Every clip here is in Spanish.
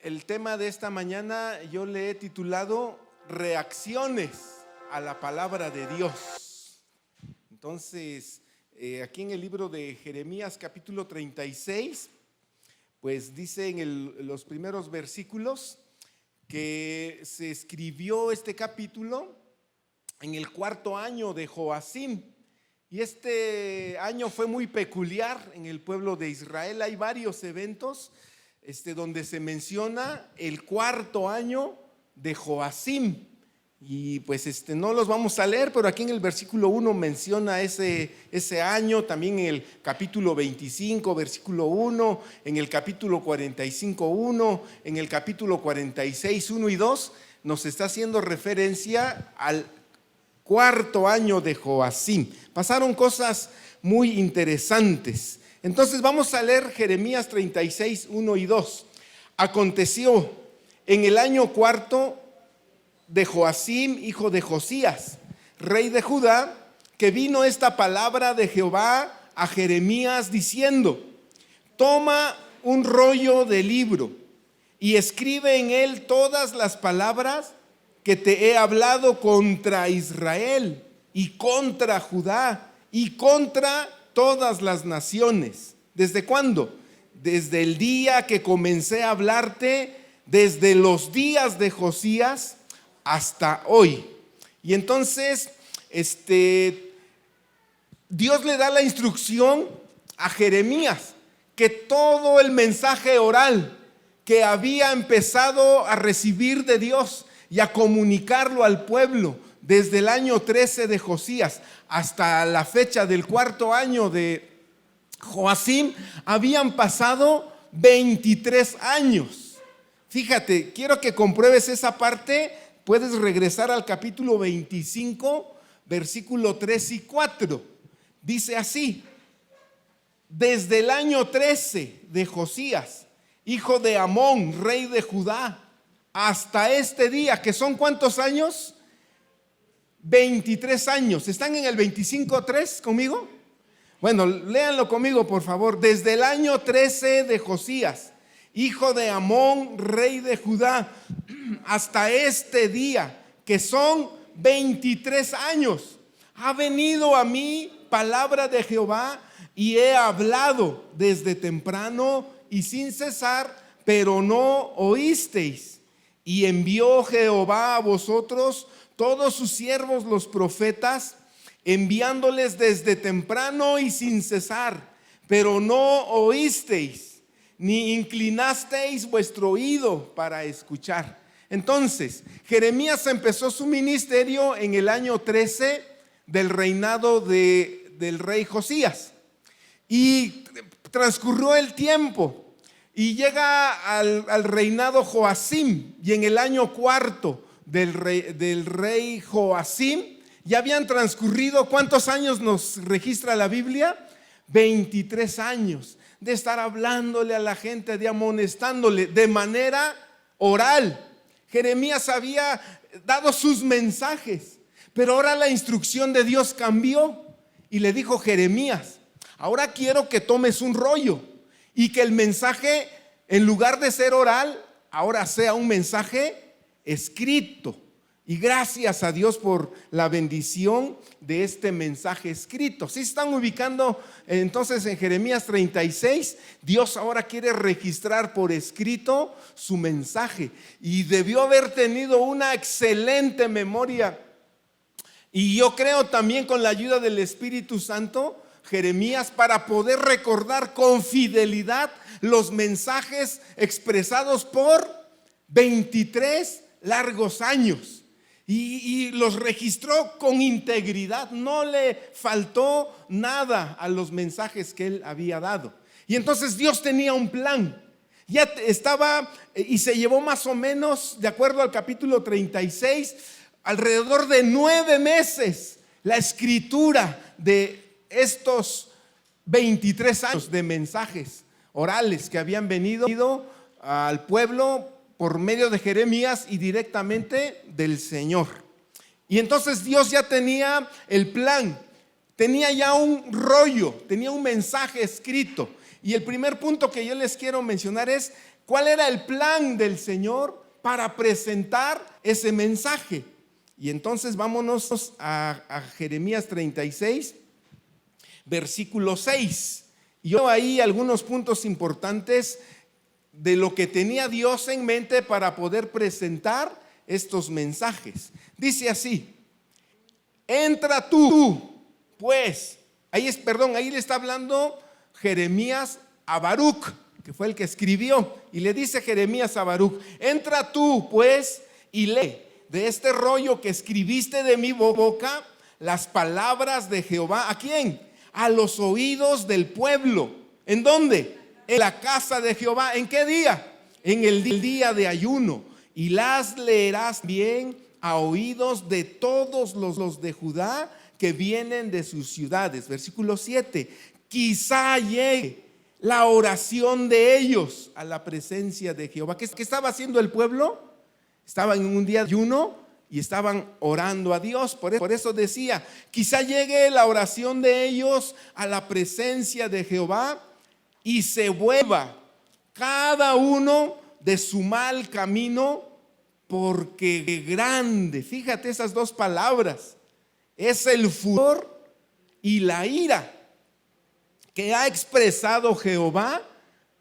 El tema de esta mañana yo le he titulado Reacciones a la palabra de Dios. Entonces, aquí en el libro de Jeremías capítulo 36, pues dice en los primeros versículos que se escribió este capítulo en el 4º año de Joacim. Y este año fue muy peculiar en el pueblo de Israel. Hay varios eventos donde se menciona el 4º año de Joacim. Y pues no los vamos a leer, pero aquí en el versículo 1 menciona ese año, también en el capítulo 25, versículo 1, en el capítulo 45, 1, en el capítulo 46, 1 y 2, nos está haciendo referencia al 4º año de Joacim. Pasaron cosas muy interesantes. Entonces vamos a leer Jeremías 36, 1 y 2. Aconteció en el año 4º de Joacim, hijo de Josías, rey de Judá, que vino esta palabra de Jehová a Jeremías diciendo: toma un rollo de libro y escribe en él todas las palabras que te he hablado contra Israel y contra Judá y contra todas las naciones. ¿Desde cuándo? Desde el día que comencé a hablarte, desde los días de Josías hasta hoy. Y entonces Dios le da la instrucción a Jeremías que todo el mensaje oral que había empezado a recibir de Dios y a comunicarlo al pueblo desde el año 13 de Josías hasta la fecha del 4º año de Joacim, habían pasado 23 años. Fíjate, quiero que compruebes esa parte. Puedes regresar al capítulo 25, versículo 3 y 4. Dice así: desde el año 13 de Josías, hijo de Amón, rey de Judá, hasta este día, que son ¿cuántos años? 23 años. ¿Están en el 25:3 conmigo? Bueno, léanlo conmigo, por favor. Desde el año 13 de Josías, hijo de Amón, rey de Judá, hasta este día, que son 23 años, ha venido a mí palabra de Jehová y he hablado desde temprano y sin cesar, pero no oísteis. Y envió Jehová a vosotros todos sus siervos los profetas, enviándoles desde temprano y sin cesar, pero no oísteis, ni inclinasteis vuestro oído para escuchar. Entonces, Jeremías empezó su ministerio en el año 13 del reinado del rey Josías. Y transcurrió el tiempo y llega al reinado Joacim. Y en el año 4º del rey Joacim, ya habían transcurrido, ¿cuántos años nos registra la Biblia? 23 años de estar hablándole a la gente, de amonestándole de manera oral. Jeremías había dado sus mensajes, pero ahora la instrucción de Dios cambió y le dijo: Jeremías, ahora quiero que tomes un rollo y que el mensaje, en lugar de ser oral, ahora sea un mensaje escrito. Y gracias a Dios por la bendición de este mensaje escrito. Si están ubicando entonces en Jeremías 36, Dios ahora quiere registrar por escrito su mensaje. Y debió haber tenido una excelente memoria. Y yo creo también, con la ayuda del Espíritu Santo, Jeremías, para poder recordar con fidelidad los mensajes expresados por 23 largos años. Y los registró con integridad. No le faltó nada a los mensajes que él había dado. Y entonces Dios tenía un plan. Ya estaba, y se llevó más o menos, de acuerdo al capítulo 36, alrededor de 9 meses la escritura de estos 23 años de mensajes orales que habían venido al pueblo por medio de Jeremías y directamente del Señor. Y entonces Dios ya tenía el plan, tenía ya un rollo, tenía un mensaje escrito. Y el primer punto que yo les quiero mencionar es cuál era el plan del Señor para presentar ese mensaje. Y entonces vámonos a Jeremías 36, versículo 6. Yo ahí algunos puntos importantes de lo que tenía Dios en mente para poder presentar estos mensajes. Dice así: entra tú, pues, ahí le está hablando Jeremías a Baruc, que fue el que escribió, y le dice Jeremías a Baruc: entra tú, pues, y lee de este rollo que escribiste de mi boca las palabras de Jehová. ¿A quién? A los oídos del pueblo. ¿En dónde? En la casa de Jehová. ¿En qué día? En el día de ayuno. Y las leerás bien a oídos de todos los de Judá que vienen de sus ciudades. Versículo 7. Quizá llegue la oración de ellos a la presencia de Jehová. ¿Qué estaba haciendo el pueblo? Estaban en un día de ayuno y estaban orando a Dios. Por eso decía: quizá llegue la oración de ellos a la presencia de Jehová y se vuelva cada uno de su mal camino, porque grande, fíjate esas dos palabras, es el furor y la ira que ha expresado Jehová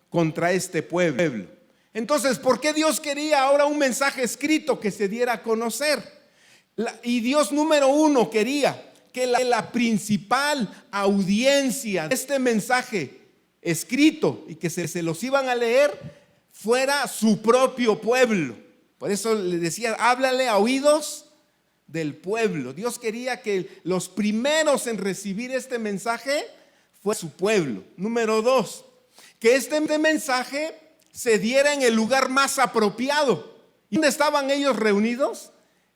contra este pueblo. Entonces, ¿por qué Dios quería ahora un mensaje escrito que se diera a conocer? Y Dios, número uno, quería que la principal audiencia de este mensaje escrito y que se los iban a leer fuera su propio pueblo. Por eso le decía: háblale a oídos del pueblo. Dios quería que los primeros en recibir este mensaje fue su pueblo. Número dos, que este mensaje se diera en el lugar más apropiado. ¿Y dónde estaban ellos reunidos?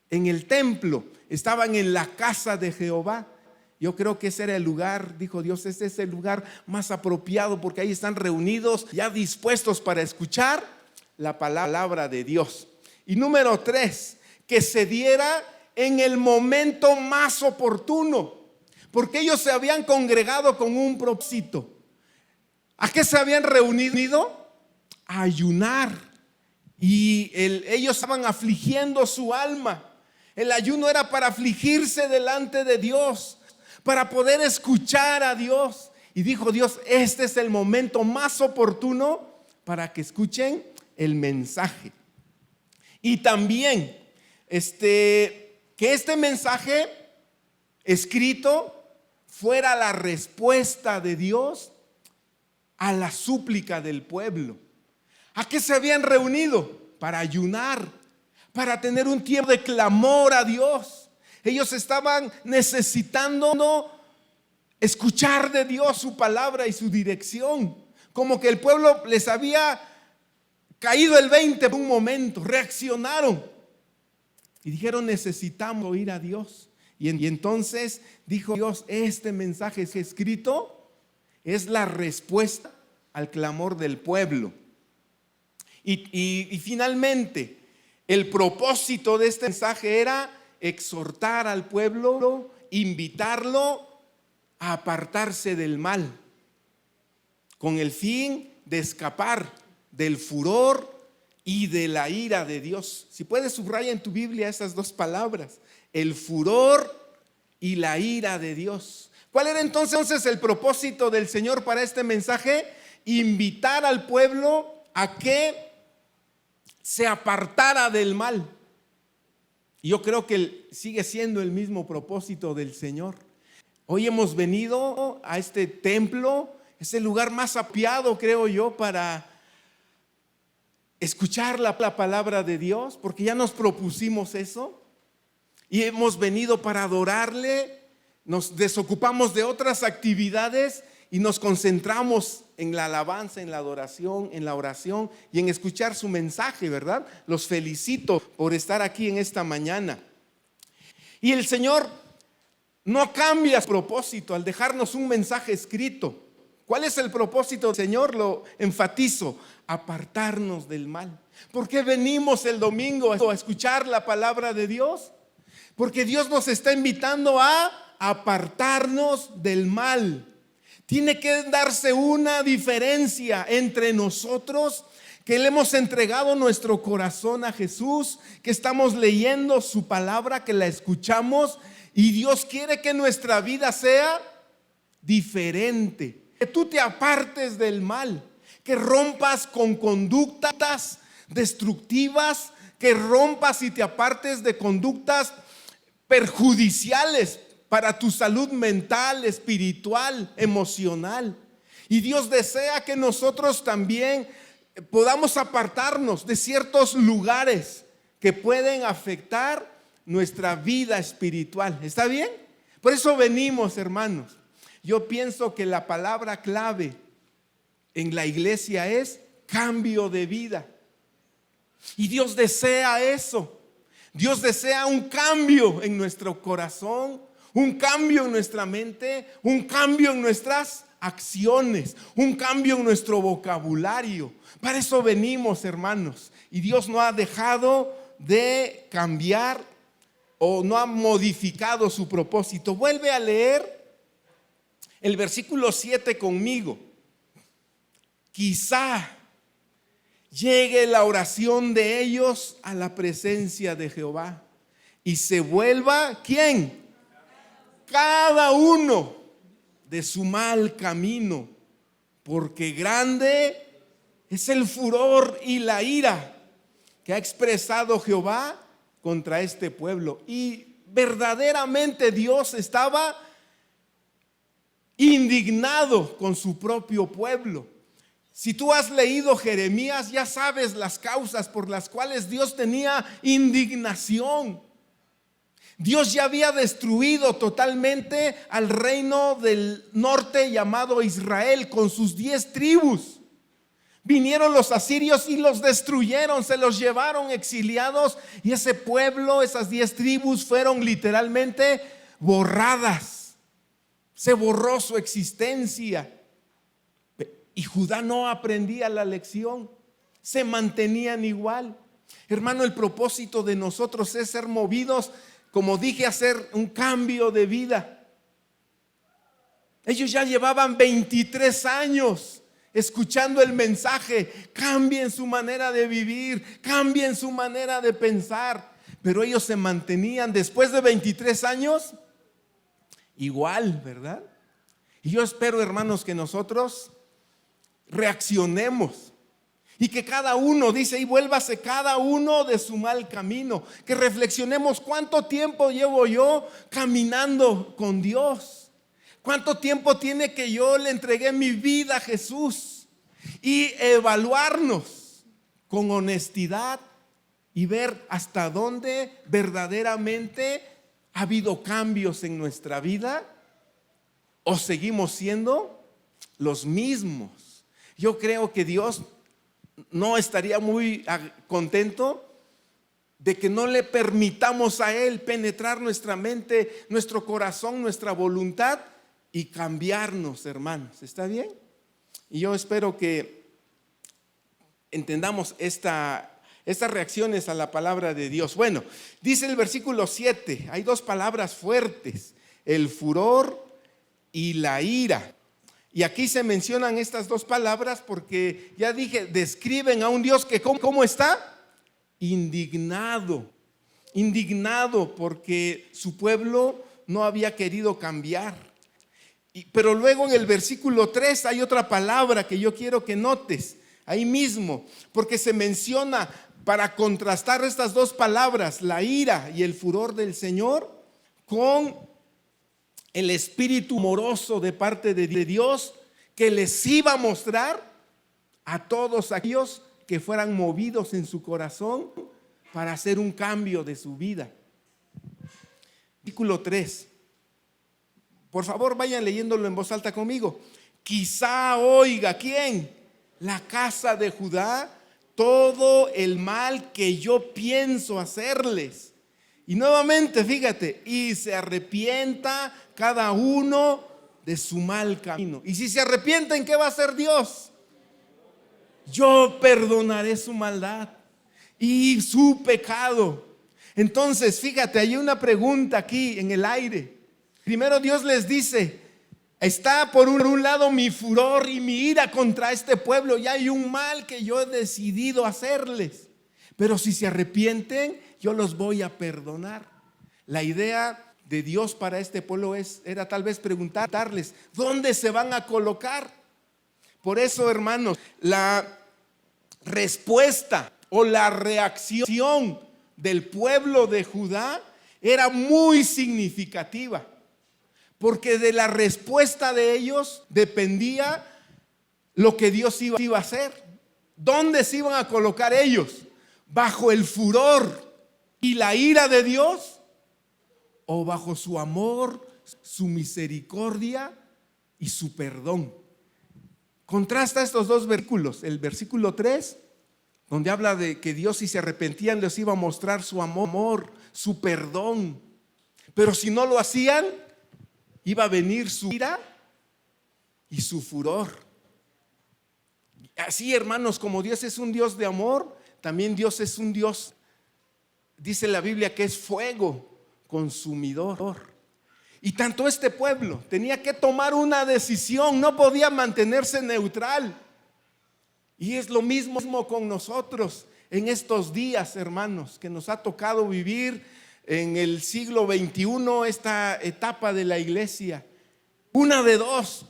En el templo. Estaban en la casa de Jehová. Yo creo que ese era el lugar, dijo Dios, este es el lugar más apropiado, porque ahí están reunidos, ya dispuestos para escuchar la palabra de Dios. Y número tres, que se diera en el momento más oportuno, porque ellos se habían congregado con un propósito. ¿A qué se habían reunido? A ayunar. Y ellos estaban afligiendo su alma. El ayuno era para afligirse delante de Dios, para poder escuchar a Dios. Y dijo Dios: este es el momento más oportuno para que escuchen el mensaje. Y también que este mensaje escrito fuera la respuesta de Dios a la súplica del pueblo. ¿A qué se habían reunido? Para ayunar, para tener un tiempo de clamor a Dios. Ellos estaban necesitando escuchar de Dios su palabra y su dirección. Como que el pueblo les había caído el 20 en un momento, reaccionaron y dijeron: necesitamos oír a Dios. Y entonces dijo Dios: este mensaje escrito es la respuesta al clamor del pueblo. Y finalmente, el propósito de este mensaje era exhortar al pueblo, invitarlo a apartarse del mal, con el fin de escapar del furor y de la ira de Dios. Si puedes, subraya en tu Biblia esas dos palabras: el furor y la ira de Dios. ¿Cuál era entonces el propósito del Señor para este mensaje? Invitar al pueblo a que se apartara del mal. Y yo creo que sigue siendo el mismo propósito del Señor. Hoy hemos venido a este templo, es el lugar más apropiado, creo yo, para escuchar la palabra de Dios, porque ya nos propusimos eso y hemos venido para adorarle. Nos desocupamos de otras actividades y nos concentramos en la alabanza, en la adoración, en la oración y en escuchar su mensaje, ¿verdad? Los felicito por estar aquí en esta mañana. Y el Señor no cambia su propósito al dejarnos un mensaje escrito. ¿Cuál es el propósito del Señor? Lo enfatizo: apartarnos del mal. ¿Por qué venimos el domingo a escuchar la palabra de Dios? Porque Dios nos está invitando a apartarnos del mal. Tiene que darse una diferencia entre nosotros que le hemos entregado nuestro corazón a Jesús, que estamos leyendo su palabra, que la escuchamos, y Dios quiere que nuestra vida sea diferente, que tú te apartes del mal, que rompas con conductas destructivas, que rompas y te apartes de conductas perjudiciales para tu salud mental, espiritual, emocional. Y Dios desea que nosotros también podamos apartarnos de ciertos lugares que pueden afectar nuestra vida espiritual. ¿Está bien? Por eso venimos, hermanos. Yo pienso que la palabra clave en la iglesia es cambio de vida. Y Dios desea eso. Dios desea un cambio en nuestro corazón, un cambio en nuestra mente, un cambio en nuestras acciones, un cambio en nuestro vocabulario. Para eso venimos, hermanos. Y Dios no ha dejado de cambiar o no ha modificado su propósito. Vuelve a leer el versículo 7 conmigo. Quizá llegue la oración de ellos a la presencia de Jehová y se vuelva, ¿quién? Cada uno de su mal camino, porque grande es el furor y la ira que ha expresado Jehová contra este pueblo. Y verdaderamente Dios estaba indignado con su propio pueblo. Si tú has leído Jeremías, ya sabes las causas por las cuales Dios tenía indignación. Dios ya había destruido totalmente al reino del norte llamado Israel con sus 10 tribus. Vinieron los asirios y los destruyeron, se los llevaron exiliados, y ese pueblo, esas 10 tribus fueron literalmente borradas. Se borró su existencia. Y Judá no aprendía la lección, se mantenían igual. Hermano, el propósito de nosotros es ser movidos, como dije, a hacer un cambio de vida. Ellos ya llevaban 23 años escuchando el mensaje: cambien su manera de vivir, cambien su manera de pensar. Pero ellos se mantenían después de 23 años igual, ¿verdad? Y yo espero, hermanos, que nosotros reaccionemos y que cada uno, dice, y vuélvase cada uno de su mal camino. Que reflexionemos: ¿cuánto tiempo llevo yo caminando con Dios? ¿Cuánto tiempo tiene que yo le entregué mi vida a Jesús? Y evaluarnos con honestidad y ver hasta dónde verdaderamente ha habido cambios en nuestra vida, o seguimos siendo los mismos. Yo creo que Dios no estaría muy contento de que no le permitamos a Él penetrar nuestra mente, nuestro corazón, nuestra voluntad y cambiarnos, hermanos. ¿Está bien? Y yo espero que entendamos estas reacciones a la palabra de Dios. Bueno, dice el versículo 7, hay 2 palabras fuertes: el furor y la ira. Y aquí se mencionan estas 2 palabras porque, ya dije, describen a un Dios que ¿cómo está? Indignado. Indignado porque su pueblo no había querido cambiar. Pero luego en el versículo 3 hay otra palabra que yo quiero que notes ahí mismo, porque se menciona, para contrastar estas 2 palabras, la ira y el furor del Señor, con el espíritu amoroso de parte de Dios, que les iba a mostrar a todos aquellos que fueran movidos en su corazón para hacer un cambio de su vida. Versículo 3. Por favor, vayan leyéndolo en voz alta conmigo. Quizá oiga, ¿quién? La casa de Judá, todo el mal que yo pienso hacerles. Y nuevamente, fíjate, y se arrepienta cada uno de su mal camino. Y si se arrepienten, ¿qué va a hacer Dios? Yo perdonaré su maldad y su pecado. Entonces, fíjate, hay una pregunta aquí en el aire. Primero Dios les dice: Está por un lado mi furor y mi ira contra este pueblo, y hay un mal que yo he decidido hacerles. Pero si se arrepienten, yo los voy a perdonar. La idea de Dios para este pueblo era tal vez preguntarles, ¿dónde se van a colocar? Por eso, hermanos, la respuesta o la reacción del pueblo de Judá era muy significativa, porque de la respuesta de ellos dependía lo que Dios iba a hacer. ¿Dónde se iban a colocar ellos? ¿Bajo el furor y la ira de Dios? ¿O bajo su amor, su misericordia y su perdón? Contrasta estos dos versículos. El versículo 3, donde habla de que Dios, si se arrepentían, les iba a mostrar su amor, su perdón. Pero si no lo hacían, iba a venir su ira y su furor. Así, hermanos, como Dios es un Dios de amor, también Dios es un Dios, dice la Biblia, que es fuego consumidor. Y tanto este pueblo tenía que tomar una decisión, no podía mantenerse neutral. Y es lo mismo con nosotros en estos días, hermanos, que nos ha tocado vivir en el siglo XXI, esta etapa de la iglesia. Una de dos: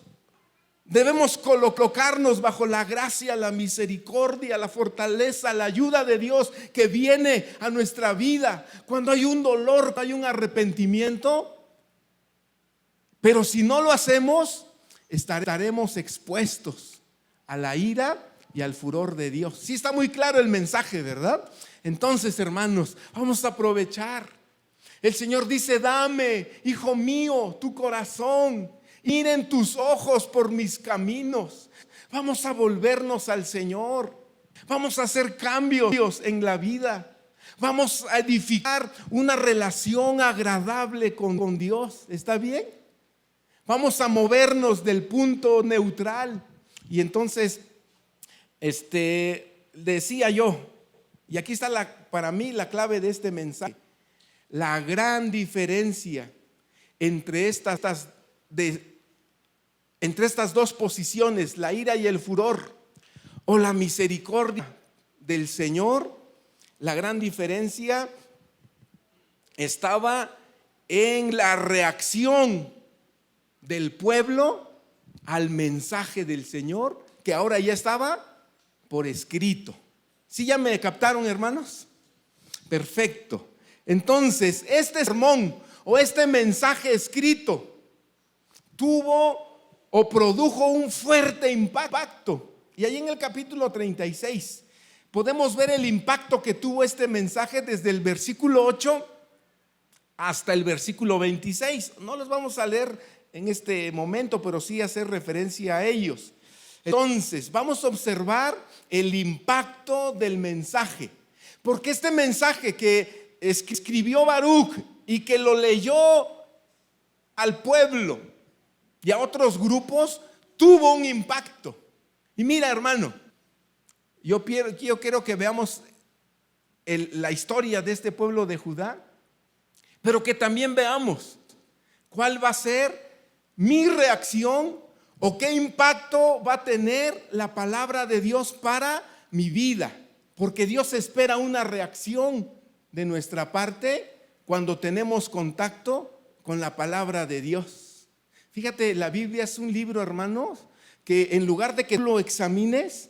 debemos colocarnos bajo la gracia, la misericordia, la fortaleza, la ayuda de Dios que viene a nuestra vida cuando hay un dolor, hay un arrepentimiento. Pero si no lo hacemos, estaremos expuestos a la ira y al furor de Dios. Sí está muy claro el mensaje, ¿verdad? Entonces, hermanos, vamos a aprovechar. El Señor dice: dame, hijo mío, tu corazón. Miren tus ojos por mis caminos. Vamos a volvernos al Señor. Vamos a hacer cambios en la vida. Vamos a edificar una relación agradable con Dios. ¿Está bien? Vamos a movernos del punto neutral. Y entonces, decía yo, y aquí está para mí la clave de este mensaje, la gran diferencia entre estas dos posiciones, la ira y el furor, o la misericordia del Señor. La gran diferencia estaba en la reacción del pueblo al mensaje del Señor, que ahora ya estaba por escrito. ¿Sí ya me captaron, hermanos? Perfecto. Entonces, este sermón o este mensaje escrito tuvo o produjo un fuerte impacto. Y ahí en el capítulo 36 podemos ver el impacto que tuvo este mensaje desde el versículo 8 hasta el versículo 26. No los vamos a leer en este momento, pero sí hacer referencia a ellos. Entonces, vamos a observar el impacto del mensaje, porque este mensaje que escribió Baruch y que lo leyó al pueblo y a otros grupos, tuvo un impacto. Y mira, hermano, yo quiero que veamos la historia de este pueblo de Judá, pero que también veamos cuál va a ser mi reacción o qué impacto va a tener la palabra de Dios para mi vida. Porque Dios espera una reacción de nuestra parte cuando tenemos contacto con la palabra de Dios. Fíjate, la Biblia es un libro, hermanos, que en lugar de que lo examines,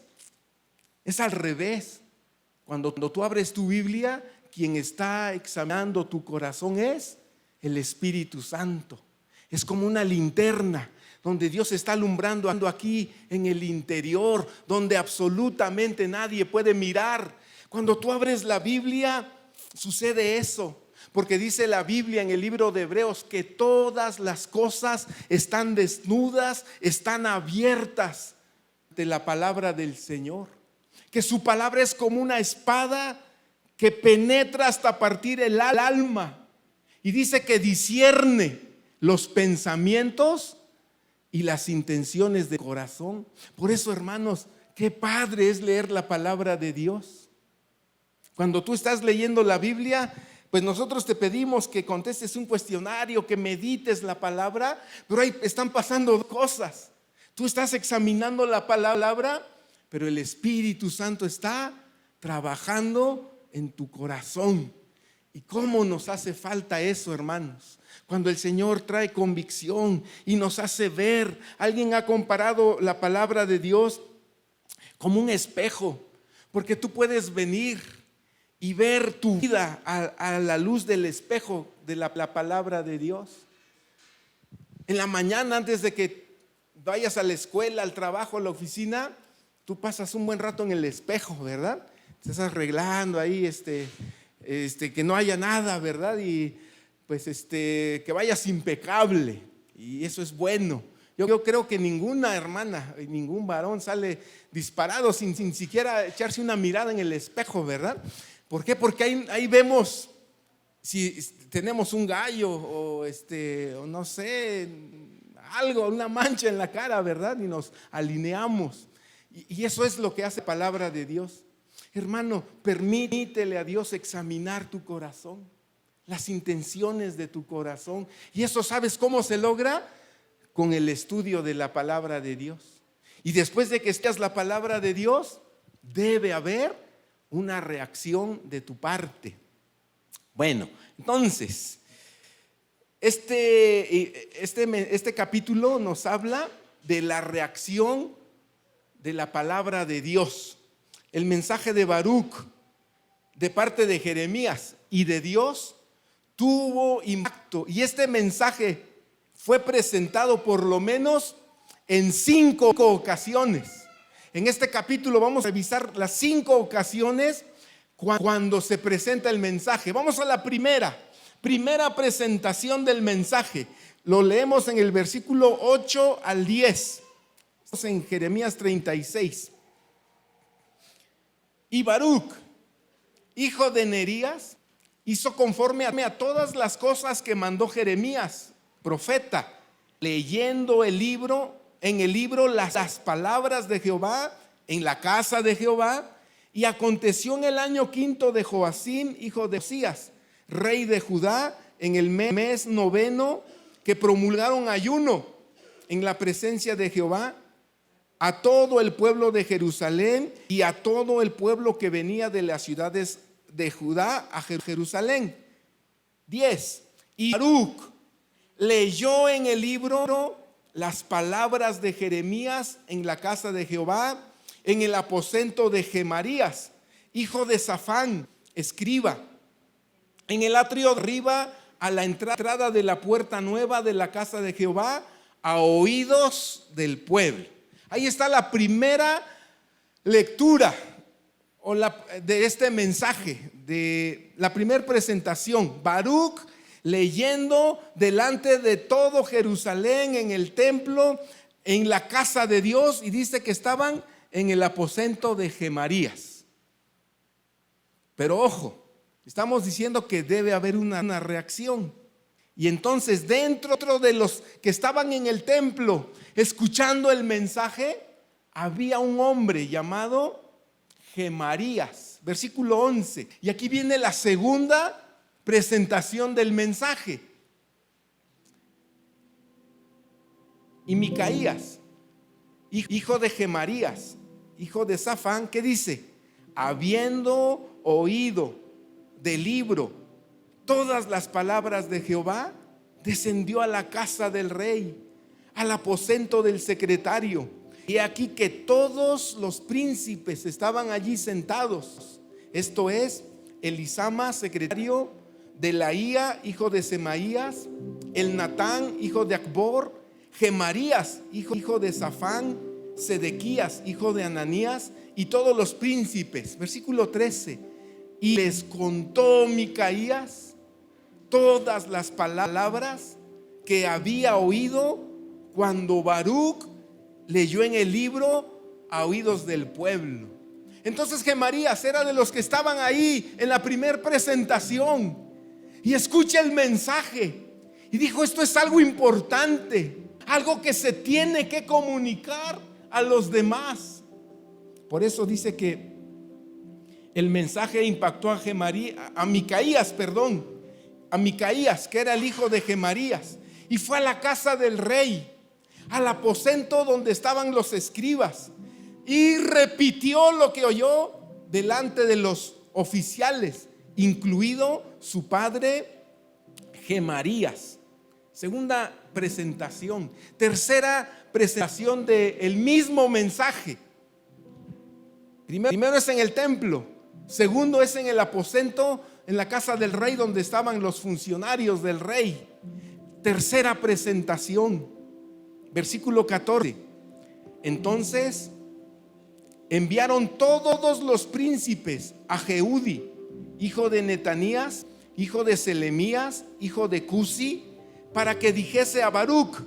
es al revés. Cuando tú abres tu Biblia, quien está examinando tu corazón es el Espíritu Santo. Es como una linterna donde Dios está alumbrando aquí en el interior, donde absolutamente nadie puede mirar. Cuando tú abres la Biblia, sucede eso. Porque dice la Biblia en el libro de Hebreos que todas las cosas están desnudas, están abiertas de la palabra del Señor. Que su palabra es como una espada que penetra hasta partir el alma. Y dice que discierne los pensamientos y las intenciones del corazón. Por eso, hermanos, qué padre es leer la palabra de Dios. Cuando tú estás leyendo la Biblia, pues nosotros te pedimos que contestes un cuestionario, que medites la palabra, pero ahí están pasando cosas. Tú estás examinando la palabra, pero el Espíritu Santo está trabajando en tu corazón. ¿Y cómo nos hace falta eso, hermanos? Cuando el Señor trae convicción y nos hace ver. Alguien ha comparado la palabra de Dios como un espejo, porque tú puedes venir y ver tu vida a la luz del espejo de la palabra de Dios. En la mañana, antes de que vayas a la escuela, al trabajo, a la oficina, tú pasas un buen rato en el espejo, ¿verdad? Te estás arreglando ahí, que no haya nada, ¿verdad? Y pues que vayas impecable, y eso es bueno. Yo creo que ninguna hermana, ningún varón sale disparado sin siquiera echarse una mirada en el espejo, ¿verdad? ¿Por qué? Porque ahí vemos si tenemos un gallo o no sé, algo, una mancha en la cara, ¿verdad? Y nos alineamos. Y eso es lo que hace la palabra de Dios. Hermano, permítele a Dios examinar tu corazón, las intenciones de tu corazón. Y eso, ¿sabes cómo se logra? Con el estudio de la palabra de Dios. Y después de que estudias la palabra de Dios, debe haber una reacción de tu parte. Bueno, entonces, este capítulo nos habla de la reacción de la palabra de Dios. El mensaje de Baruc, de parte de Jeremías y de Dios, tuvo impacto. Y este mensaje fue presentado por lo menos en 5 ocasiones. En este capítulo vamos a revisar las 5 ocasiones cuando se presenta el mensaje. Vamos a la primera presentación del mensaje. Lo leemos en el versículo 8 al 10. Estamos en Jeremías 36. Y Baruc, hijo de Nerías, hizo conforme a todas las cosas que mandó Jeremías, profeta, leyendo en el libro las palabras de Jehová en la casa de Jehová. Y aconteció en el año 5 de Joacim, hijo de Josías, rey de Judá, en el mes 9, que promulgaron ayuno en la presencia de Jehová a todo el pueblo de Jerusalén y a todo el pueblo que venía de las ciudades de Judá a Jerusalén. 10. Y Baruc leyó en el libro las palabras de Jeremías en la casa de Jehová, en el aposento de Gemarías, hijo de Safán, escriba, en el atrio de arriba, a la entrada de la puerta nueva de la casa de Jehová, a oídos del pueblo. Ahí está la primera lectura de este mensaje, de la primera presentación. Baruc leyendo delante de todo Jerusalén, en el templo, en la casa de Dios, y dice que estaban en el aposento de Gemarías. Pero ojo, estamos diciendo que debe haber una reacción. Y entonces, dentro de los que estaban en el templo escuchando el mensaje, había un hombre llamado Gemarías, versículo 11. Y aquí viene la segunda presentación del mensaje. Y Micaías, hijo de Gemarías, hijo de Safán, ¿qué dice? Habiendo oído del libro todas las palabras de Jehová, descendió a la casa del rey, al aposento del secretario. Y aquí que todos los príncipes estaban allí sentados. Esto es, Elisama, secretario, Delaía, hijo de Semaías, el Natán, hijo de Acbor, Gemarías, hijo de Safán, Sedequías, hijo de Ananías, y todos los príncipes. Versículo 13. Y les contó Micaías todas las palabras que había oído cuando Baruc leyó en el libro a oídos del pueblo. Entonces Gemarías era de los que estaban ahí en la primera presentación y escucha el mensaje y dijo: esto es algo importante, algo que se tiene que comunicar a los demás. Por eso dice que el mensaje impactó a Micaías, que era el hijo de Gemarías, y fue a la casa del rey, al aposento donde estaban los escribas, y repitió lo que oyó delante de los oficiales, incluido su padre Gemarías. Segunda presentación. Tercera presentación del mismo mensaje. Primero es en el templo. Segundo es en el aposento, en la casa del rey, donde estaban los funcionarios del rey. Tercera presentación. Versículo 14. Entonces enviaron todos los príncipes a Jehudi, hijo de Netanías, hijo de Selemías, hijo de Cusi, para que dijese a Baruc: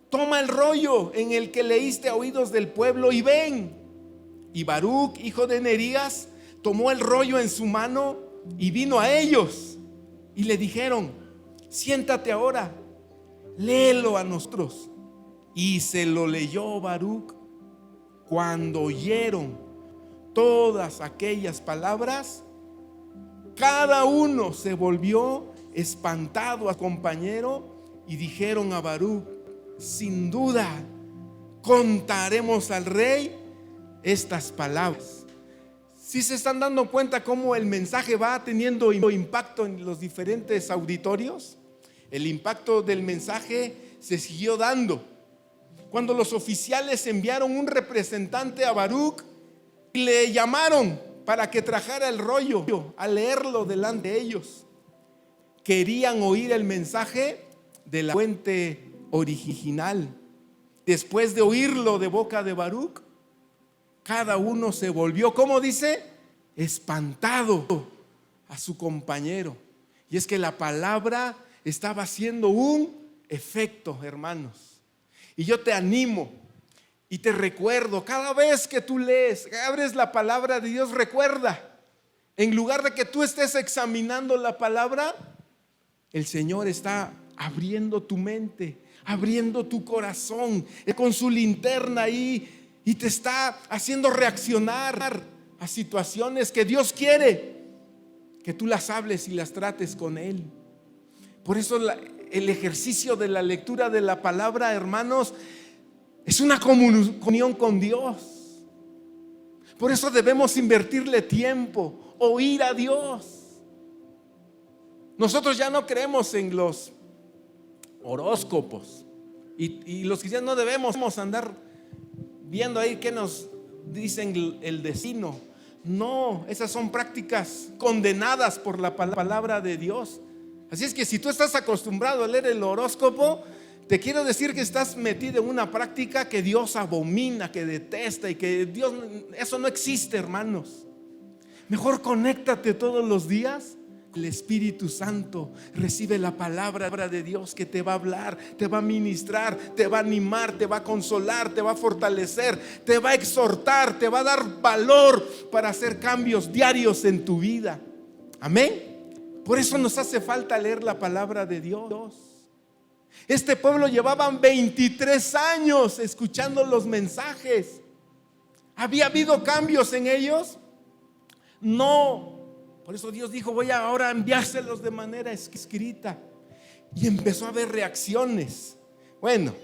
toma el rollo en el que leíste a oídos del pueblo y ven. Y Baruc, hijo de Nerías, tomó el rollo en su mano y vino a ellos, y le dijeron: siéntate ahora, léelo a nosotros. Y se lo leyó Baruc. Cuando oyeron todas aquellas palabras, cada uno se volvió espantado a su compañero, y dijeron a Baruc: sin duda contaremos al rey estas palabras. Si se están dando cuenta cómo el mensaje va teniendo impacto en los diferentes auditorios, el impacto del mensaje se siguió dando. Cuando los oficiales enviaron un representante a Baruc, le llamaron para que trajera el rollo a leerlo delante de ellos. Querían oír el mensaje de la fuente original. Después de oírlo de boca de Baruc, cada uno se volvió, ¿cómo dice? Espantado a su compañero. Y es que la palabra estaba haciendo un efecto, hermanos. Y yo te animo y te recuerdo, cada vez que tú lees, abres la palabra de Dios, recuerda, en lugar de que tú estés examinando la palabra, el Señor está abriendo tu mente, abriendo tu corazón con su linterna ahí, y te está haciendo reaccionar a situaciones que Dios quiere que tú las hables y las trates con Él. Por eso el ejercicio de la lectura de la palabra, hermanos, es una comunión con Dios. Por eso debemos invertirle tiempo, oír a Dios. Nosotros ya no creemos en los horóscopos, y los cristianos no debemos andar viendo ahí qué nos dicen el destino. No, esas son prácticas condenadas por la palabra de Dios. Así es que si tú estás acostumbrado a leer el horóscopo, te quiero decir que estás metido en una práctica que Dios abomina, que detesta, y que Dios, eso no existe, hermanos. Mejor conéctate todos los días. El Espíritu Santo recibe la palabra de Dios que te va a hablar, te va a ministrar, te va a animar, te va a consolar, te va a fortalecer, te va a exhortar, te va a dar valor para hacer cambios diarios en tu vida. Amén. Por eso nos hace falta leer la palabra de Dios. Este pueblo llevaban 23 años escuchando los mensajes. ¿Había habido cambios en ellos? No. Por eso Dios dijo: voy ahora a enviárselos de manera escrita. Y empezó a haber reacciones. Bueno,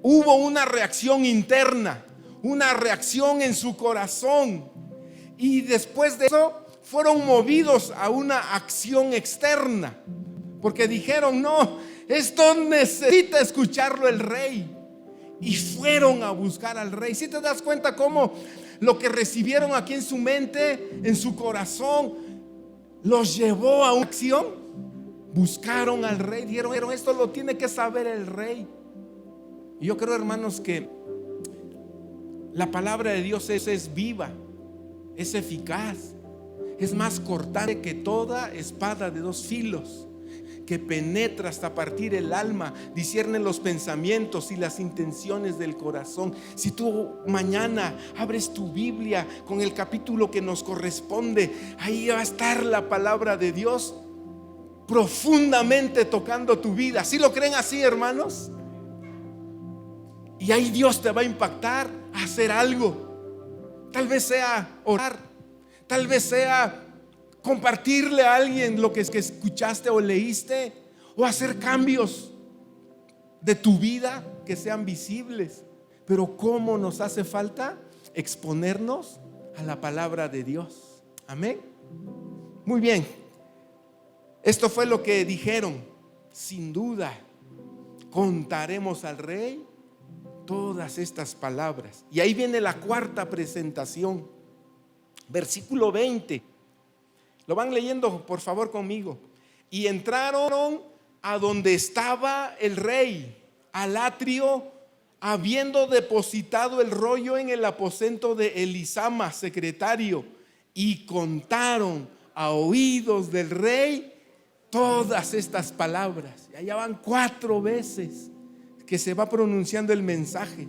hubo una reacción interna, una reacción en su corazón. Y después de eso fueron movidos a una acción externa, porque dijeron: no, esto necesita escucharlo el rey. Y fueron a buscar al rey. Si te das cuenta cómo lo que recibieron aquí en su mente, en su corazón, los llevó a una acción. Buscaron al rey, dijeron: esto lo tiene que saber el rey. Y yo creo, hermanos, que la palabra de Dios es viva, es eficaz, es más cortante que toda espada de dos filos, que penetra hasta partir el alma, discierne los pensamientos y las intenciones del corazón. Si tú mañana abres tu Biblia con el capítulo que nos corresponde, ahí va a estar la palabra de Dios profundamente tocando tu vida. ¿Sí lo creen así, hermanos? Y ahí Dios te va a impactar a hacer algo. Tal vez sea orar, tal vez sea compartirle a alguien lo que escuchaste o leíste, o hacer cambios de tu vida que sean visibles. Pero ¿cómo nos hace falta exponernos a la palabra de Dios? Amén. Muy bien. Esto fue lo que dijeron. Sin duda contaremos al rey todas estas palabras. Y ahí viene la cuarta presentación. Versículo 20. Lo van leyendo por favor conmigo. Y entraron a donde estaba el rey, al atrio, habiendo depositado el rollo en el aposento de Elisama, secretario, y contaron a oídos del rey todas estas palabras. Y allá van 4 veces que se va pronunciando el mensaje.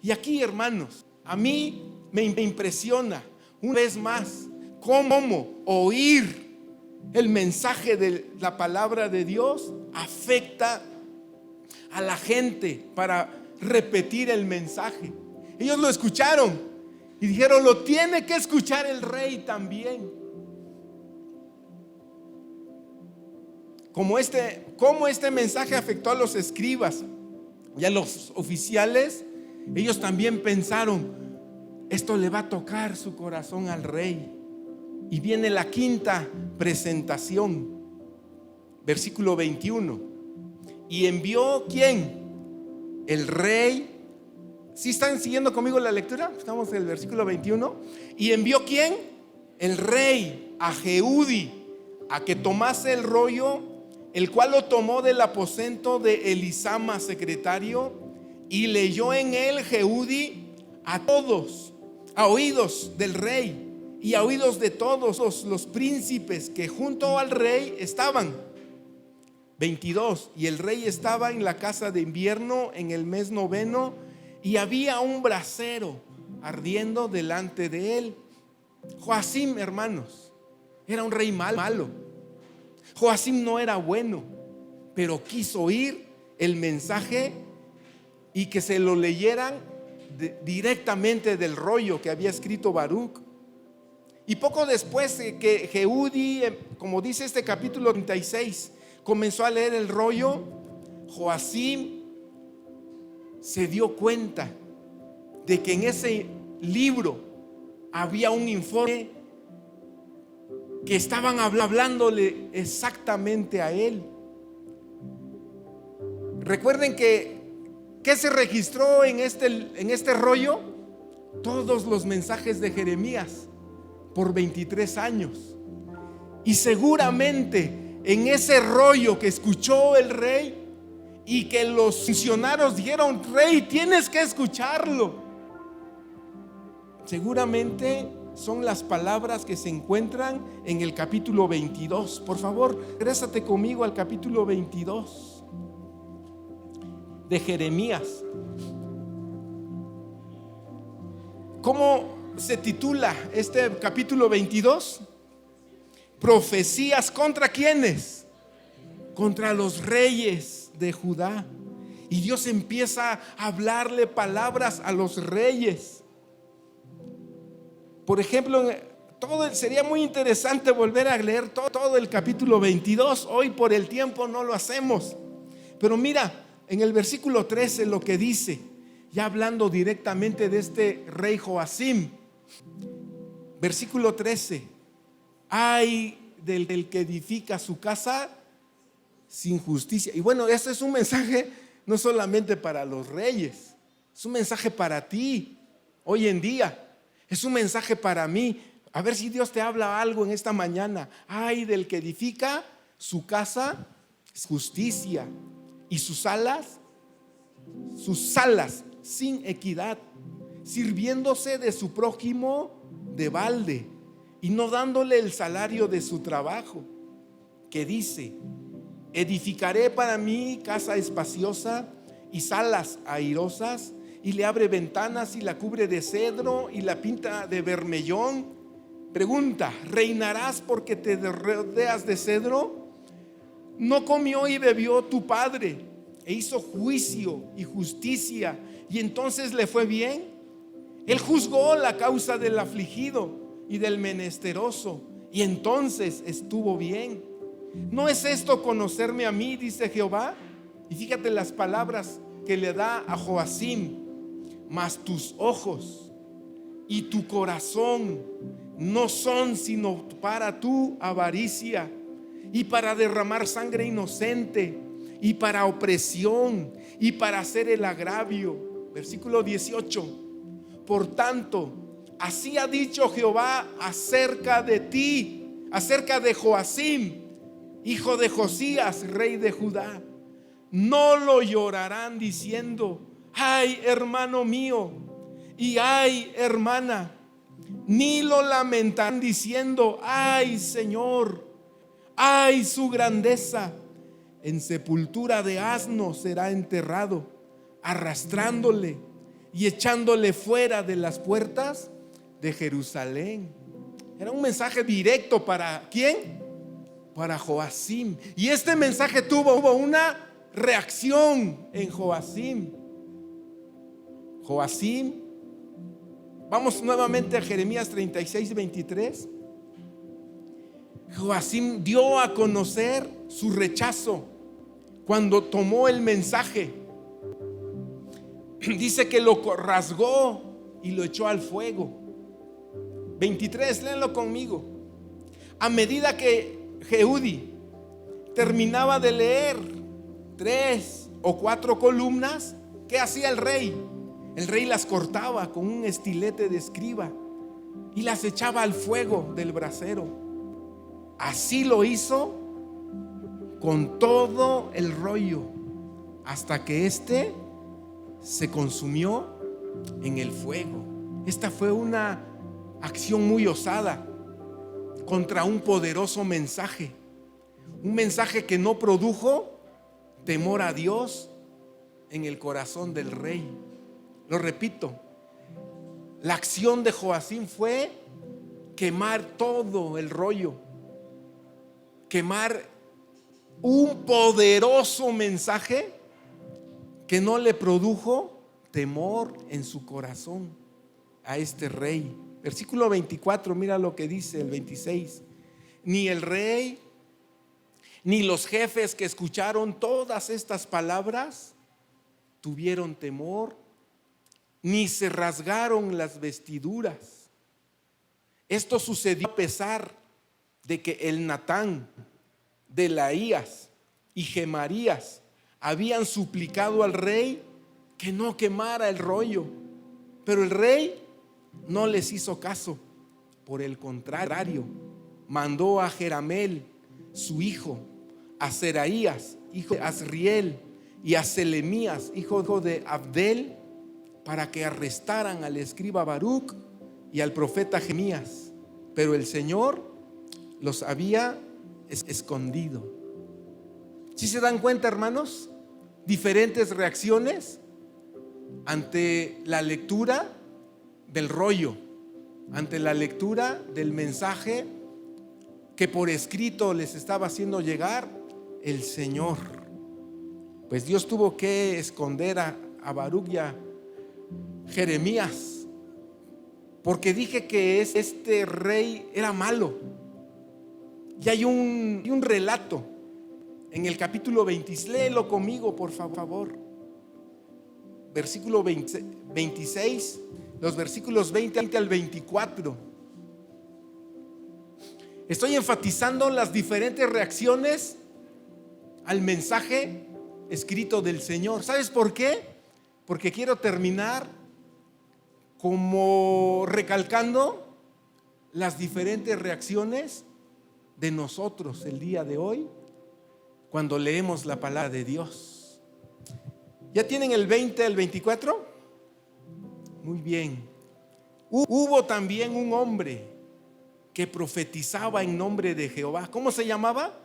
Y aquí, hermanos, a mí me impresiona una vez más cómo oír el mensaje de la palabra de Dios afecta a la gente para repetir el mensaje. Ellos lo escucharon y dijeron: lo tiene que escuchar el rey también. Cómo este mensaje afectó a los escribas y a los oficiales. Ellos también pensaron: esto le va a tocar su corazón al rey. Y viene la quinta presentación, versículo 21. Y envió ¿quién? El rey. ¿Sí están siguiendo conmigo la lectura? Estamos en el versículo 21. Y envió ¿quién? El rey a Jehudi a que tomase el rollo, el cual lo tomó del aposento de Elisama, secretario, y leyó en él Jehudi a todos, a oídos del rey y a oídos de todos los príncipes que junto al rey estaban. 22. Y el rey estaba en la casa de invierno en el mes 9, y había un brasero ardiendo delante de él. Joacim, hermanos, era un rey malo. Joacim no era bueno, pero quiso oír el mensaje y que se lo leyeran directamente del rollo que había escrito Baruch. Y poco después que Jehudi, como dice este capítulo 36, comenzó a leer el rollo, Joacim se dio cuenta de que en ese libro había un informe que estaban hablándole exactamente a él. Recuerden que se registró en este rollo: todos los mensajes de Jeremías por 23 años. Y seguramente en ese rollo que escuchó el rey y que los funcionarios dijeron: rey, tienes que escucharlo, seguramente son las palabras que se encuentran en el capítulo 22. Por favor, regrésate conmigo al capítulo 22 de Jeremías. ¿Cómo se titula este capítulo 22? Profecías ¿contra quiénes? Contra los reyes de Judá. Y Dios empieza a hablarle palabras a los reyes. Por ejemplo, sería muy interesante volver a leer todo el capítulo 22. Hoy por el tiempo no lo hacemos. Pero mira, en el versículo 13 lo que dice, ya hablando directamente de este rey Joacim. Versículo 13: ay del que edifica su casa sin justicia. Y bueno, este es un mensaje no solamente para los reyes, es un mensaje para ti hoy en día, es un mensaje para mí. A ver si Dios te habla algo en esta mañana. Ay del que edifica su casa sin justicia y sus salas sin equidad, sirviéndose de su prójimo de balde y no dándole el salario de su trabajo. Que dice: edificaré para mí casa espaciosa y salas airosas, y le abre ventanas y la cubre de cedro y la pinta de bermellón. Pregunta: ¿reinarás porque te rodeas de cedro? ¿No comió y bebió tu padre e hizo juicio y justicia, y entonces le fue bien? Él juzgó la causa del afligido y del menesteroso, y entonces estuvo bien. ¿No es esto conocerme a mí?, dice Jehová. Y fíjate las palabras que le da a Joacim: mas tus ojos y tu corazón no son sino para tu avaricia y para derramar sangre inocente y para opresión y para hacer el agravio. Versículo 18: por tanto, así ha dicho Jehová acerca de ti, acerca de Joacim, hijo de Josías, rey de Judá. No lo llorarán diciendo: ay, hermano mío, y ay, hermana. Ni lo lamentarán diciendo: ay, Señor, ay, su grandeza. En sepultura de asno será enterrado, arrastrándole y echándole fuera de las puertas de Jerusalén. Era un mensaje directo para ¿quién? Para Joacim. Y este mensaje tuvo una reacción en Joacim. Vamos nuevamente a Jeremías 36:23. Joacim dio a conocer su rechazo cuando tomó el mensaje. Dice que lo rasgó y lo echó al fuego. 23, léanlo conmigo. A medida que Jehudi terminaba de leer 3 o 4 columnas, ¿qué hacía el rey? El rey las cortaba con un estilete de escriba y las echaba al fuego del brasero. Así lo hizo con todo el rollo, hasta que éste se consumió en el fuego. Esta fue una acción muy osada contra un poderoso mensaje. Un mensaje que no produjo temor a Dios en el corazón del rey. Lo repito, la acción de Joacim fue quemar todo el rollo, quemar un poderoso mensaje que no le produjo temor en su corazón a este rey. Versículo 24, mira lo que dice el 26. Ni el rey ni los jefes que escucharon todas estas palabras tuvieron temor, ni se rasgaron las vestiduras. Esto sucedió a pesar de que el Natán, Delaías y Gemarías habían suplicado al rey que no quemara el rollo, pero el rey no les hizo caso. Por el contrario, mandó a Jeramel, su hijo, a Seraías, hijo de Azriel, y a Selemías, hijo de Abdel, para que arrestaran al escriba Baruc y al profeta Jeremías, pero el Señor los había escondido. ¿Sí se dan cuenta, hermanos? Diferentes reacciones ante la lectura del rollo, ante la lectura del mensaje que por escrito les estaba haciendo llegar el Señor. Pues Dios tuvo que esconder a Baruc y a Jeremías, porque dije que este rey era malo. Y hay un relato en el capítulo 20, léelo conmigo por favor. Versículo 26, los versículos 20 al 24. Estoy enfatizando las diferentes reacciones al mensaje escrito del Señor. ¿Sabes por qué? Porque quiero terminar como recalcando las diferentes reacciones de nosotros el día de hoy cuando leemos la palabra de Dios. ¿Ya tienen el 20 al 24? Muy bien. Hubo también un hombre que profetizaba en nombre de Jehová. ¿Cómo se llamaba?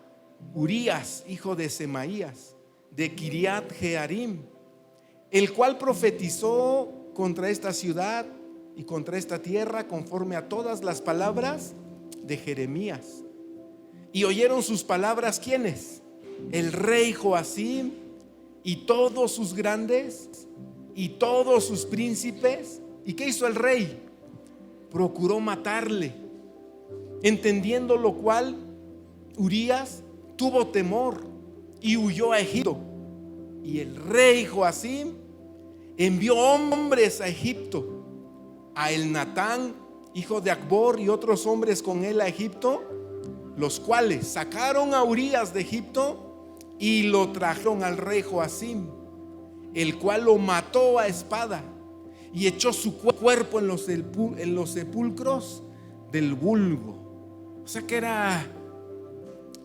Urías, hijo de Semaías, de Kiriat Jearim, el cual profetizó contra esta ciudad y contra esta tierra conforme a todas las palabras de Jeremías. Y oyeron sus palabras, ¿quiénes? El rey Joacim y todos sus grandes y todos sus príncipes ¿Y qué hizo el rey? Procuró matarle. Entendiendo lo cual, Urías tuvo temor y huyó a Egipto. Y el rey Joacim envió hombres a Egipto, a Elnatán, hijo de Acbor, y otros hombres con él a Egipto, los cuales sacaron a Urías de Egipto y lo trajeron al rey Joacim, el cual lo mató a espada y echó su cuerpo en los sepulcros del vulgo. O sea que era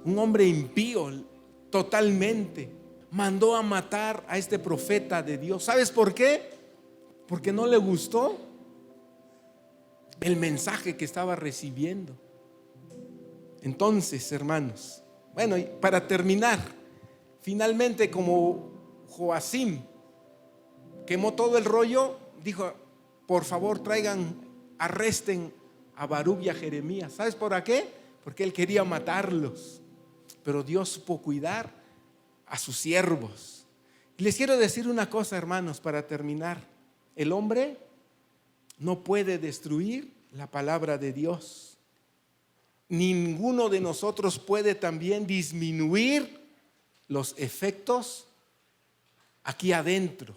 un hombre impío totalmente. Mandó a matar a este profeta de Dios. ¿Sabes por qué? Porque no le gustó el mensaje que estaba recibiendo. Entonces, hermanos, bueno, y para terminar, finalmente, como Joacim quemó todo el rollo, dijo: por favor, arresten a Barúb y a Jeremías. ¿Sabes por qué? Porque él quería matarlos, pero Dios supo cuidar a sus siervos. Y les quiero decir una cosa, hermanos, para terminar. El hombre no puede destruir la palabra de Dios. Ninguno de nosotros puede también disminuir los efectos aquí adentro.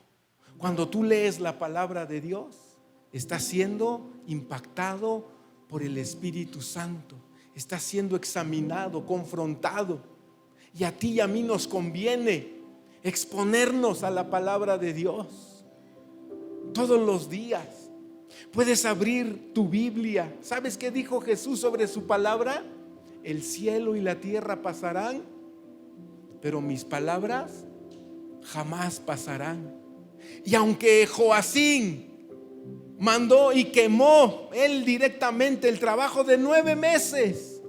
Cuando tú lees la palabra de Dios, estás siendo impactado por el Espíritu Santo, estás siendo examinado, confrontado. Y a ti y a mí nos conviene exponernos a la palabra de Dios todos los días. Puedes abrir tu Biblia. ¿Sabes qué dijo Jesús sobre su palabra? El cielo y la tierra pasarán, pero mis palabras jamás pasarán. Y aunque Joacim mandó y quemó él directamente el trabajo de 9 meses,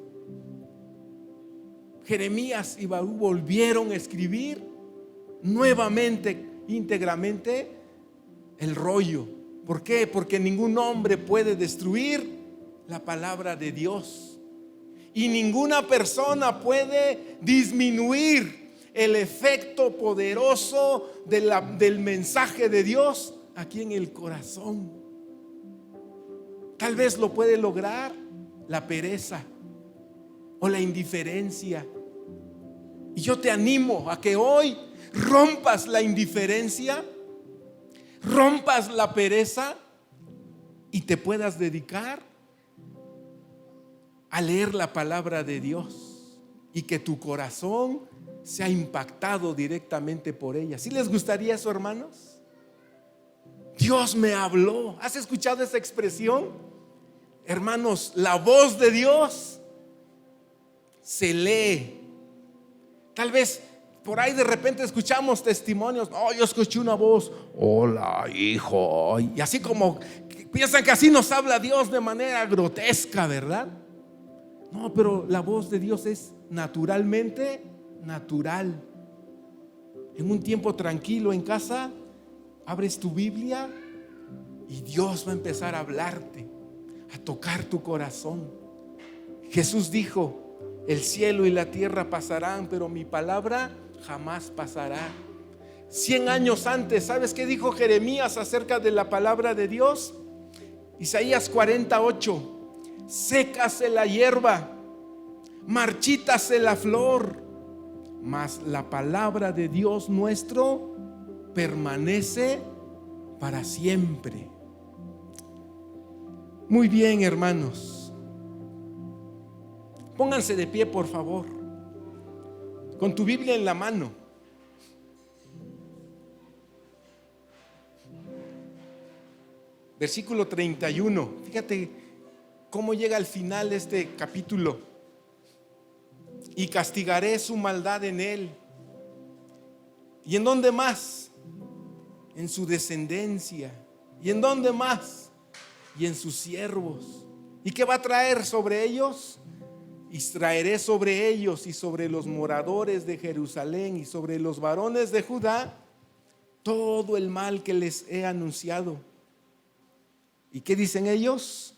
Jeremías y Barúb volvieron a escribir nuevamente, íntegramente, el rollo. ¿Por qué? Porque ningún hombre puede destruir la palabra de Dios, y ninguna persona puede disminuir el efecto poderoso del mensaje de Dios aquí en el corazón. Tal vez lo puede lograr la pereza o la indiferencia. Y yo te animo a que hoy rompas la indiferencia, rompas la pereza y te puedas dedicar a leer la palabra de Dios, y que tu corazón sea impactado directamente por ella. ¿Sí les gustaría eso, hermanos? Dios me habló. ¿Has escuchado esa expresión? Hermanos, la voz de Dios se lee. Tal vez por ahí de repente escuchamos testimonios. No, yo escuché una voz: hola, hijo. Y así como piensan que así nos habla Dios de manera grotesca, ¿verdad? No, pero la voz de Dios es naturalmente natural. En un tiempo tranquilo en casa, abres tu Biblia y Dios va a empezar a hablarte, a tocar tu corazón. Jesús dijo: el cielo y la tierra pasarán, pero mi palabra jamás pasará. 100 años antes, ¿sabes qué dijo Jeremías acerca de la palabra de Dios? Isaías 48: sécase la hierba, marchítase la flor, mas la palabra de Dios nuestro permanece para siempre. Muy bien, hermanos, pónganse de pie, por favor, con tu Biblia en la mano. Versículo 31. Fíjate cómo llega al final de este capítulo. Y castigaré su maldad en él. ¿Y en dónde más? En su descendencia. ¿Y en dónde más? Y en sus siervos. ¿Y qué va a traer sobre ellos? Y traeré sobre ellos y sobre los moradores de Jerusalén y sobre los varones de Judá todo el mal que les he anunciado. ¿Y qué dicen ellos?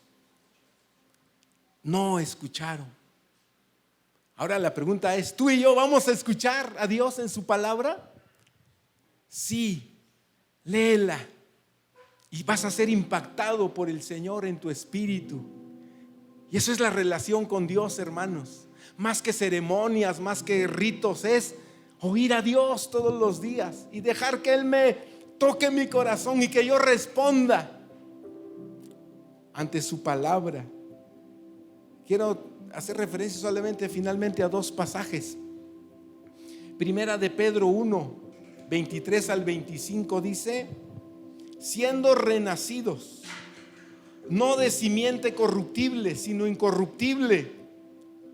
No escucharon. Ahora la pregunta es: ¿tú y yo vamos a escuchar a Dios en su palabra? Sí, léela, y vas a ser impactado por el Señor en tu espíritu. Y eso es la relación con Dios, hermanos. Más que ceremonias, más que ritos, es oír a Dios todos los días y dejar que Él me toque mi corazón y que yo responda ante su palabra. Quiero hacer referencia solamente finalmente a dos pasajes. Primera de Pedro 1, 23 al 25 dice: siendo renacidos, no de simiente corruptible, sino incorruptible,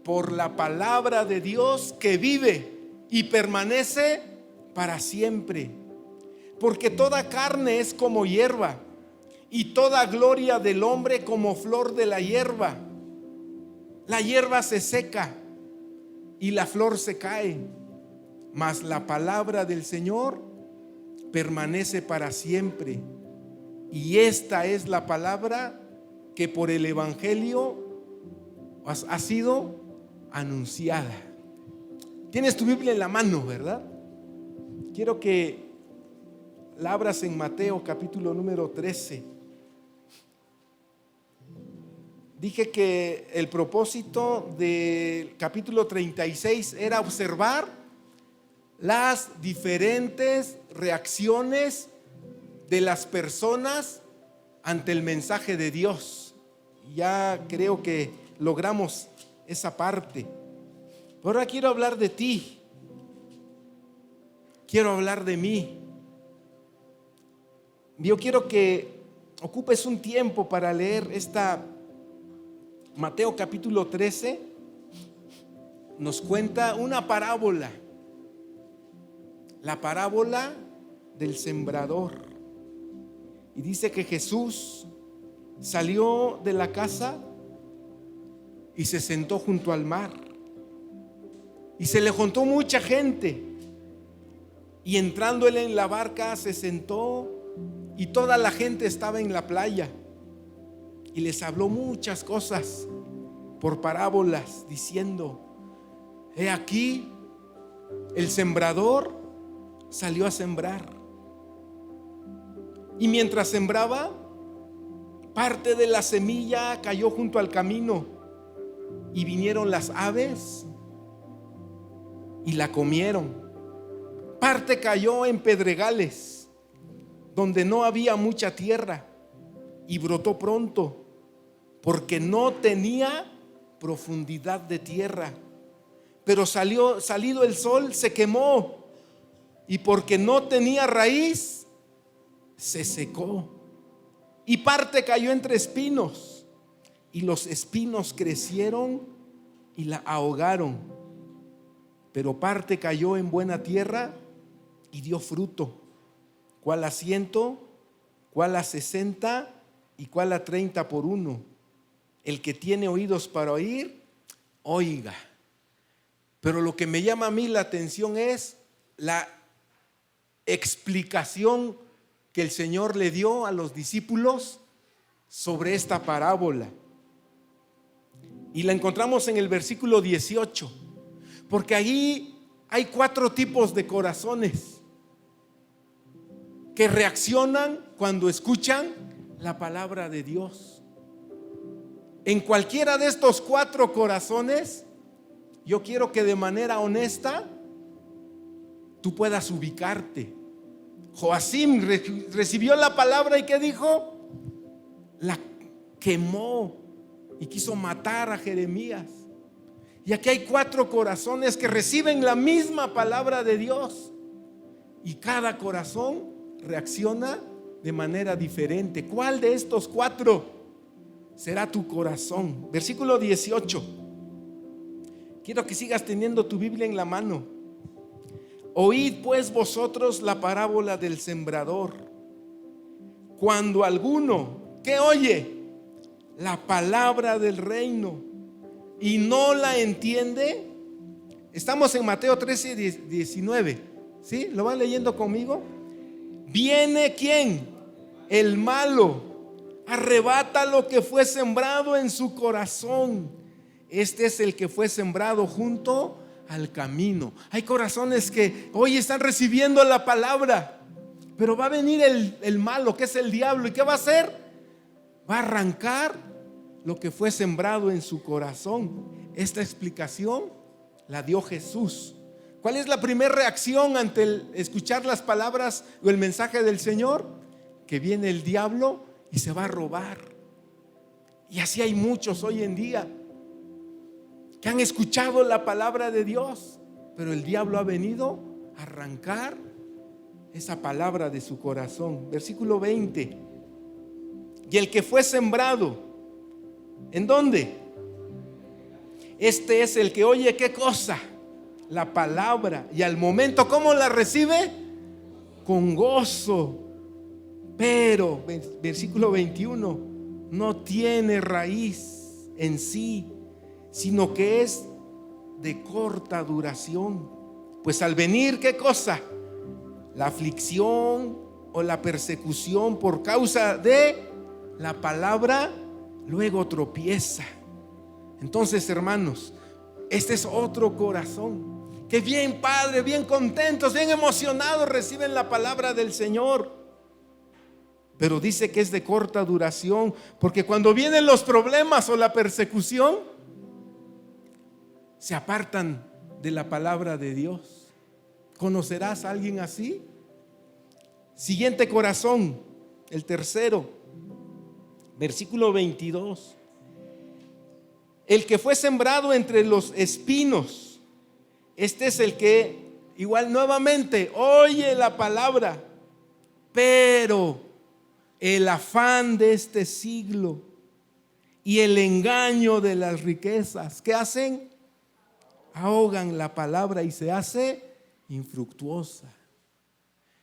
por la palabra de Dios que vive y permanece para siempre. Porque toda carne es como hierba, y toda gloria del hombre como flor de la hierba. La hierba se seca y la flor se cae, mas la palabra del Señor permanece para siempre. Y esta es la palabra que por el Evangelio ha sido anunciada. Tienes tu Biblia en la mano, ¿verdad? Quiero que la abras en Mateo capítulo número 13. Dije que el propósito del capítulo 36 era observar las diferentes reacciones de las personas ante el mensaje de Dios. Ya creo que logramos esa parte. Pero ahora quiero hablar de ti. Quiero hablar de mí. Yo quiero que ocupes un tiempo para leer esta Mateo capítulo 13. Nos cuenta una parábola. La parábola del sembrador. Y dice que Jesús salió de la casa y se sentó junto al mar. Y se le juntó mucha gente. Y entrando él en la barca se sentó y toda la gente estaba en la playa. Y les habló muchas cosas por parábolas, diciendo: he aquí, el sembrador salió a sembrar. Y mientras sembraba, parte de la semilla cayó junto al camino, y vinieron las aves y la comieron. Parte cayó en pedregales, donde no había mucha tierra, y brotó pronto, porque no tenía profundidad de tierra. Pero salido el sol, se quemó, y porque no tenía raíz, se secó. Y parte cayó entre espinos, y los espinos crecieron y la ahogaron. Pero parte cayó en buena tierra y dio fruto, cuál a 100, cuál a 60 y cuál a 30 por uno. El que tiene oídos para oír, oiga. Pero lo que me llama a mí la atención es la explicación que el Señor le dio a los discípulos sobre esta parábola. Y la encontramos en el versículo 18, porque allí hay 4 tipos de corazones que reaccionan cuando escuchan la palabra de Dios. En cualquiera de estos 4 corazones, yo quiero que de manera honesta tú puedas ubicarte. Joacim recibió la palabra y ¿qué dijo? La quemó y quiso matar a Jeremías. Y aquí hay 4 corazones que reciben la misma palabra de Dios, y cada corazón reacciona de manera diferente. ¿Cuál de estos 4 será tu corazón? Versículo 18. Quiero que sigas teniendo tu Biblia en la mano. Oíd pues vosotros la parábola del sembrador. Cuando alguno que oye la palabra del reino y no la entiende. Estamos en Mateo 13, 19. ¿Sí? ¿Lo van leyendo conmigo? Viene ¿quién? El malo, arrebata lo que fue sembrado en su corazón. Este es el que fue sembrado junto al camino. Hay corazones que hoy están recibiendo la palabra, Pero va a venir el malo, que es el diablo. ¿Y qué va a hacer? Va a arrancar lo que fue sembrado en su corazón. Esta explicación la dio Jesús. ¿Cuál es la primera reacción ante el escuchar las palabras o el mensaje del Señor? Que viene el diablo y se va a robar. Y así hay muchos hoy en día que han escuchado la palabra de Dios, pero el diablo ha venido a arrancar esa palabra de su corazón. Versículo 20. Y el que fue sembrado, ¿en dónde? Este es el que oye, ¿qué cosa? La palabra, y al momento, ¿cómo la recibe? Con gozo. Pero, versículo 21, no tiene raíz en sí, sino que es de corta duración. Pues al venir, ¿qué cosa? La aflicción o la persecución por causa de la palabra, luego tropieza. Entonces, hermanos, este es otro corazón que bien padre, bien contentos, bien emocionados reciben la palabra del Señor. Pero dice que es de corta duración, porque cuando vienen los problemas o la persecución, se apartan de la palabra de Dios. ¿Conocerás a alguien así? Siguiente corazón, el tercero, versículo 22. El que fue sembrado entre los espinos, este es el que igual nuevamente oye la palabra, pero el afán de este siglo y el engaño de las riquezas, ¿qué hacen? Ahogan la palabra y se hace infructuosa.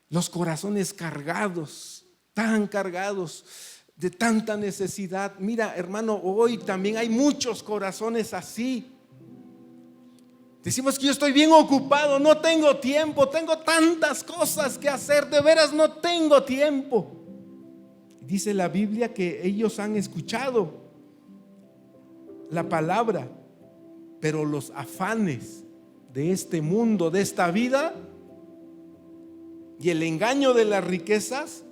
Los corazones cargados, tan cargados de tanta necesidad. Mira, hermano, hoy también hay muchos corazones así. Decimos que yo estoy bien ocupado, no tengo tiempo, tengo tantas cosas que hacer, de veras no tengo tiempo. Dice la Biblia que ellos han escuchado la palabra, pero los afanes de este mundo, de esta vida, y el engaño de las riquezas,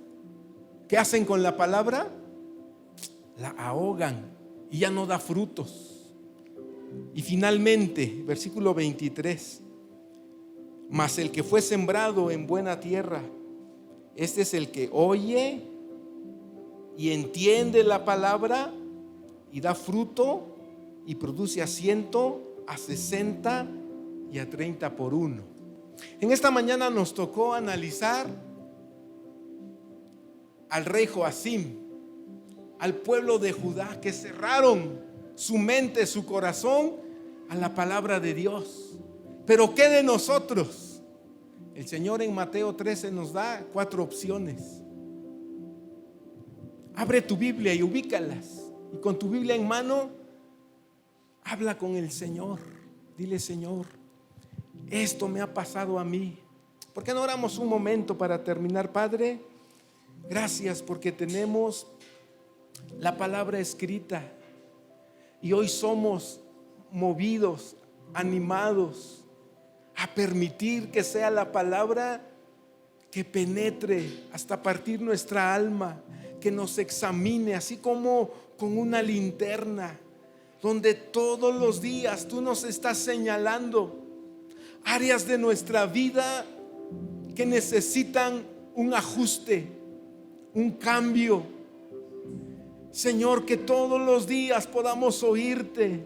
¿qué hacen con la palabra? La ahogan y ya no da frutos. Y finalmente, versículo 23, mas el que fue sembrado en buena tierra, este es el que oye y entiende la palabra y da fruto y produce a 100, a 60 y a 30 por uno. En esta mañana nos tocó analizar al rey Joacim, al pueblo de Judá, que cerraron su mente, su corazón a la palabra de Dios. Pero ¿qué de nosotros? El Señor en Mateo 13 nos da 4 opciones. Abre tu Biblia y ubícalas, y con tu Biblia en mano habla con el Señor. Dile: Señor, esto me ha pasado a mí. ¿Por qué no oramos un momento para terminar? Padre, gracias porque tenemos la palabra escrita y hoy somos movidos, animados a permitir que sea la palabra que penetre hasta partir nuestra alma, que nos examine así como con una linterna, donde todos los días tú nos estás señalando áreas de nuestra vida que necesitan un ajuste, un cambio. Señor, que todos los días podamos oírte,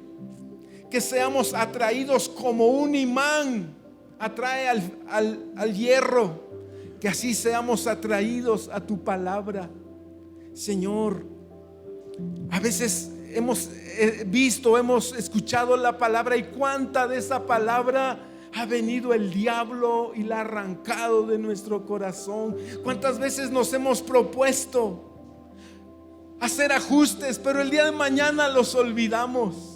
que seamos atraídos como un imán atrae al hierro, que así seamos atraídos a tu palabra. Señor, a veces hemos visto, hemos escuchado la palabra, y cuánta de esa palabra ha venido el diablo y la ha arrancado de nuestro corazón. Cuántas veces nos hemos propuesto hacer ajustes, pero el día de mañana los olvidamos.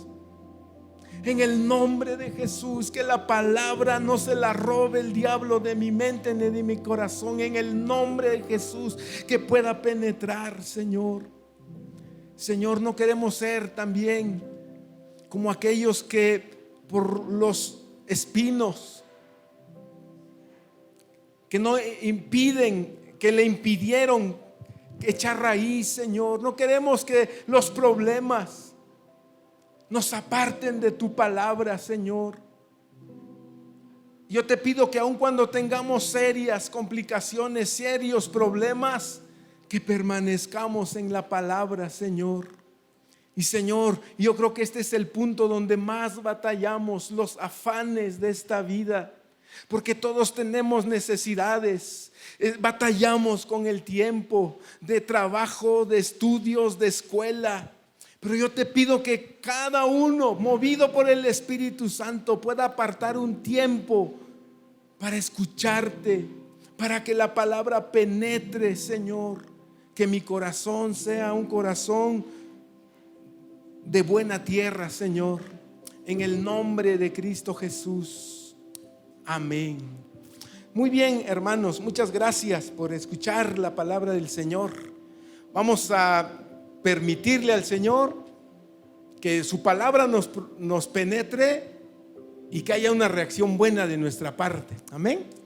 En el nombre de Jesús, que la palabra no se la robe el diablo de mi mente ni de mi corazón. En el nombre de Jesús, que pueda penetrar, Señor. Señor, no queremos ser también como aquellos que por los espinos, que no impiden que le impidieron echar raíz, Señor. No queremos que los problemas nos aparten de tu palabra, Señor. Yo te pido que aun cuando tengamos serias complicaciones, serios problemas, que permanezcamos en la palabra, Señor. Y Señor, yo creo que este es el punto donde más batallamos, los afanes de esta vida, porque todos tenemos necesidades. Batallamos con el tiempo de trabajo, de estudios, de escuela. Pero yo te pido que cada uno, movido por el Espíritu Santo, pueda apartar un tiempo para escucharte, para que la palabra penetre, Señor. Que mi corazón sea un corazón de buena tierra, Señor. En el nombre de Cristo Jesús. Amén. Muy bien, hermanos, muchas gracias por escuchar la palabra del Señor. Vamos a permitirle al Señor que su palabra nos penetre y que haya una reacción buena de nuestra parte. Amén.